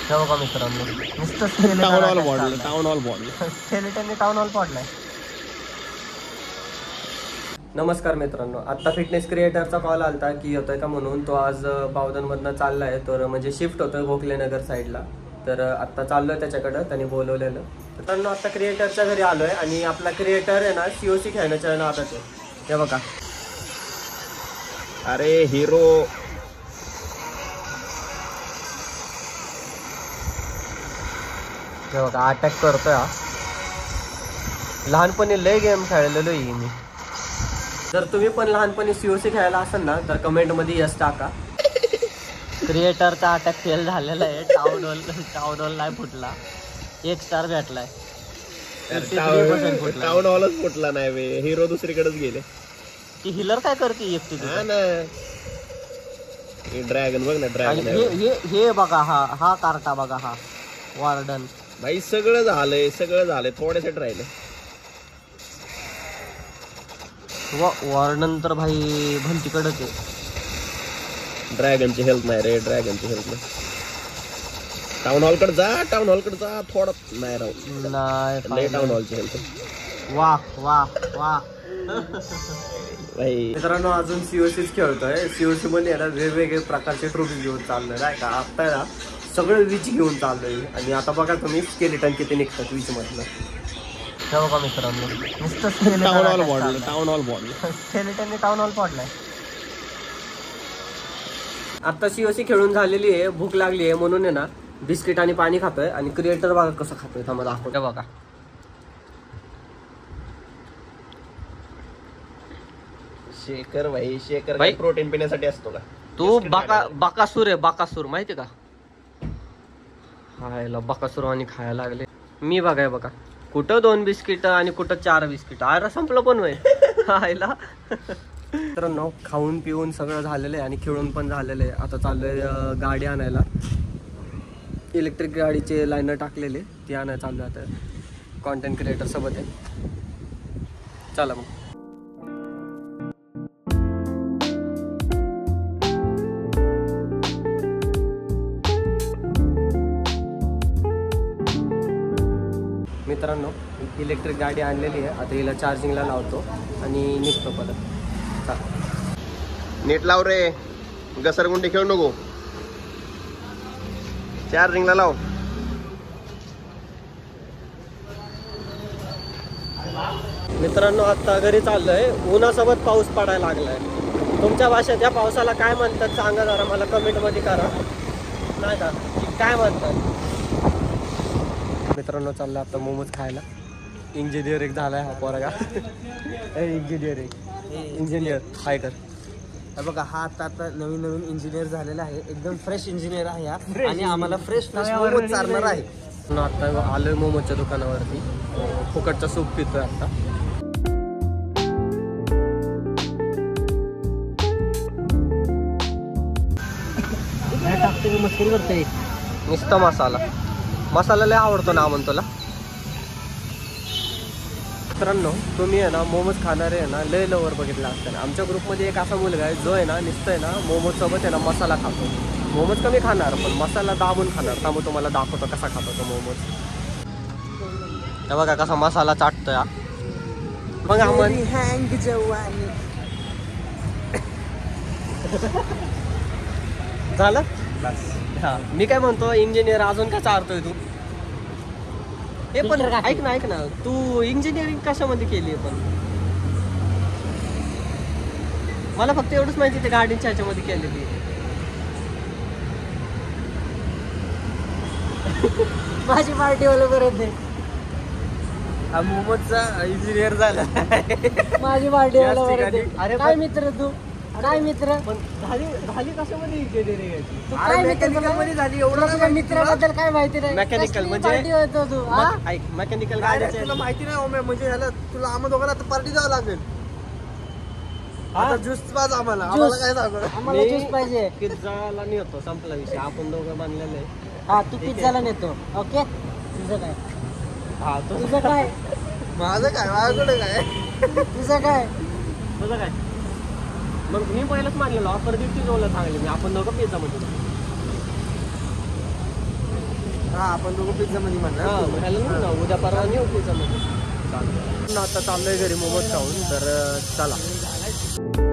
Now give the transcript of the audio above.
तेव्हा का मित्रांनो नुसतं टाउन हॉल बॉन्ड स्केलेटनने टाउन हॉल पडलाय. नमस्कार मित्रांनो, आत्ता फिटनेस क्रिएटरचा कॉल आलता की येतोय का म्हणून. तो आज बावधनमधनं चाललाय, तर म्हणजे शिफ्ट होतोय गोखलेनगर साईडला. तर आत्ता चाललोय त्याच्याकडं, त्यांनी बोलवलेलं. मित्रांनो आत्ता क्रिएटरच्या घरी आलोय आणि आपला क्रिएटर आहे ना COC खेळण्याच्या नादात आहे. हे बघा, अरे हिरो हे बघा अटॅक करतोय हा. लहानपणी लय गेम खेळलेलो आहे मी. जर तुम्ही पण लहानपणी COC खेळायला असाल ना तर कमेंट मध्ये यस टाका. क्रिएटरचा अटॅक फेल झालेला आहे. टाउन हॉल नाही फुटला, 1 स्टार भेटलाय. टाउन हॉलच फुटला नाही बे, हिरो दुसरीकडेच गेले. ती हिलर काय करते एकटी? ड्रॅगन बघ ना, ड्रॅगन. हे बघा, हा कार्टा बघा, हा वॉर्डन. भाई सगळं झालंय, थोड्यासाठी राहिलं. वॉर्डन तर भाई भलतीकडच आहे. ड्रॅगनची हेल्थ नाही रे, ड्रॅगनची हेल्थ नाही. टाउन हॉल कडे जा, थोडा नाही राहू नाही. टाउन हॉलची हेल्थ वा वा वा. भाई मित्रांनो अजून COCच खेळतोय. COC मध्ये ना वेगवेगळे प्रकारचे ट्रॉफी घेऊन चाललोय नाही का. आता ना सगळं वीज घेऊन चाललोय आणि आता बघा तुम्ही स्केलेटन किती निघतात वीज मधलं. तेव्हा का मित्रांनो नुसतं टाउन हॉल बॉन्ड स्केलेटनने टाउन हॉल पडलाय. आता COC खेळून झालेली आहे, भूक लागली आहे म्हणून आहे ना बिस्किट आणि पाणी खातोय. आणि क्रिएटर बघा कसं खातोय, थांबा दाखवतो बघा. शेकर भाई, शेकर भाई प्रोटीन पिण्यासाठी असतो का? तू बाकासूर आहे, बाकासूर माहिती का? खायला बाकासूर आणि खायला लागले. मी बघाय बघा, कुठं 2 बिस्किट आणि कुठं 4 बिस्किट. अरे संपलं पण होय खायला. तर खाऊन पिऊन सगळं झालेलं आहे आणि खेळून पण झालेलं आहे. आता चाललोय गाडी आणायला. इलेक्ट्रिक गाडीचे लाईनर टाकलेले ती आणायला चाललोय आता. कॉन्टेंट क्रिएटर सोबत आहे. चला मग. मित्रांनो इलेक्ट्रिक गाडी आणलेली आहे, आता हिला चार्जिंगला लावतो आणि निघतो परत. नीट लाव रे, घसरगुंडी खेळू नको, चार्जिंगला लाव. मित्रांनो आता घरी चाललोय. उन्हासोबत पाऊस पडायला लागलाय. तुमच्या भाषेत या पावसाला काय म्हणतात सांगा जरा मला कमेंट मध्ये करा नाही का, काय म्हणतात. मित्रांनो चाललं आता मोमोज खायला. इंजिनिअरिंग झालाय हा पोरगा. इंजिनियर हाय कर. बघा हा आता नवीन इंजिनियर झालेला आहे, एकदम फ्रेश इंजिनियर आहे हा. आणि आम्हाला फ्रेश मोमोज चालणार आहे. आता आलोय मोमोजच्या दुकानावरती, फुकटचा सूप पितोय आता. टाकते मस्करी करते नुसता मसाला लय आवडतो ना म्हणतो तुला. मित्रांनो तुम्ही आहे ना मोमोज खाणारे आहे ना लय लवर बघितला असताना. आमच्या ग्रुपमध्ये एक असा मुलगा आहे जो आहे ना नुसतं आहे ना मोमोज सोबत आहे ना मसाला खातो. मोमोज कमी खाणार पण मसाला दाबून खाणार. त्यामुळे तुम्हाला दाखवतो कसा खातो तो मोमोज. हे बघा कसा मसाला चाटतोय हा. मग आम्ही हँग जवानी झालं. हा मी काय म्हणतो, इंजिनियर अजून का चारतोय तू? हे पण ऐक ना तू इंजिनिअरिंग कशामध्ये केली आहे? पण मला फक्त एवढंच माहिती ते गाडीच्या ह्याच्यामध्ये केलेली. माझी पार्टी वाला परत आहे. हा मोमोजचा इंजिनियर झाला. माझी पार्टी वाला परत आहे. अरे काय मित्र तू, काय मित्र पण झाली कशामध्ये इंजिनिअरिंग? काय मेकॅनिकल झाली? एवढं मित्राबद्दल काय माहिती नाही. मेकॅनिकल म्हणजे तू ऐक, मेकॅनिकल गाडीचं तुला माहिती नाही म्हणजे ह्याला तुला आम्हा दोघांना आता पार्टी द्यावं लागेल. आता ज्यूस पाहिजे आम्हाला काय सांगू, आम्हाला ज्यूस पाहिजे. पिझ्झाला नेतो, संपला विषय. आपण दोघं बांधलेलं आहे. हा तू पिझ्झाला नेतो. ओके तुझं काय? हा तुझं काय? माझं काय? माझ्याकडे काय? तुझं काय? मग मी पहिलंच मानलेलं ऑफर दिवशी जोला सांगले मी. आपण दोघं पिझ्झा मध्ये हा आपण दोघं पिझ्झा मध्ये म्हणणार उद्या परवा नेऊ पिझ्झा मध्ये. आता चाललोय घरी मोमोज खाऊन, तर चला.